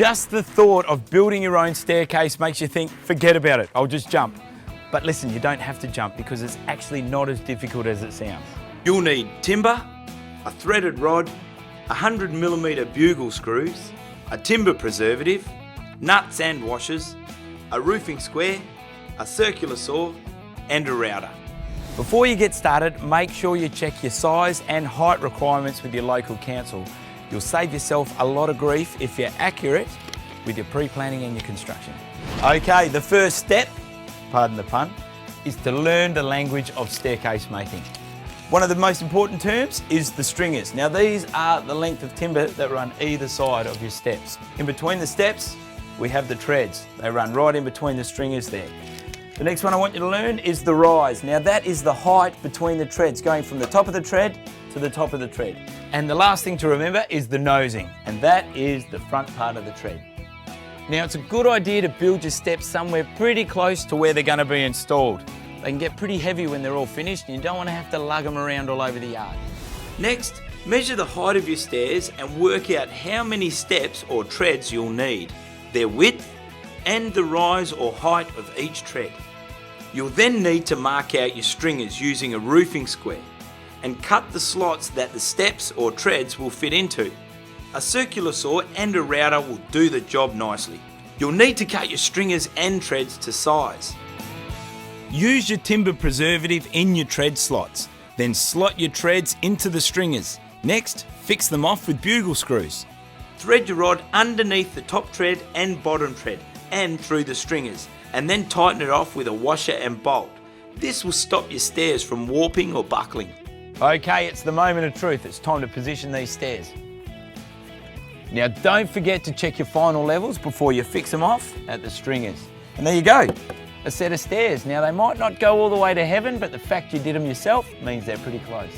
Just the thought of building your own staircase makes you think, forget about it, I'll just jump. But listen, you don't have to jump because it's actually not as difficult as it sounds. You'll need timber, a threaded rod, 100mm bugle screws, a timber preservative, nuts and washers, a roofing square, a circular saw, and a router. Before you get started, make sure you check your size and height requirements with your local council. You'll save yourself a lot of grief if you're accurate with your pre-planning and your construction. Okay, the first step, pardon the pun, is to learn the language of staircase making. One of the most important terms is the stringers. Now these are the length of timber that run either side of your steps. In between the steps, we have the treads. They run right in between the stringers there. The next one I want you to learn is the rise. Now that is the height between the treads, going from the top of the tread to the top of the tread. And the last thing to remember is the nosing, and that is the front part of the tread. Now it's a good idea to build your steps somewhere pretty close to where they're going to be installed. They can get pretty heavy when they're all finished and you don't want to have to lug them around all over the yard. Next, measure the height of your stairs and work out how many steps or treads you'll need, their width and the rise or height of each tread. You'll then need to mark out your stringers using a roofing square and cut the slots that the steps or treads will fit into. A circular saw and a router will do the job nicely. You'll need to cut your stringers and treads to size. Use your timber preservative in your tread slots, then slot your treads into the stringers. Next, fix them off with bugle screws. Thread your rod underneath the top tread and bottom tread and through the stringers, and then tighten it off with a washer and bolt. This will stop your stairs from warping or buckling. Okay, it's the moment of truth. It's time to position these stairs. Now don't forget to check your final levels before you fix them off at the stringers. And there you go, a set of stairs. Now they might not go all the way to heaven, but the fact you did them yourself means they're pretty close.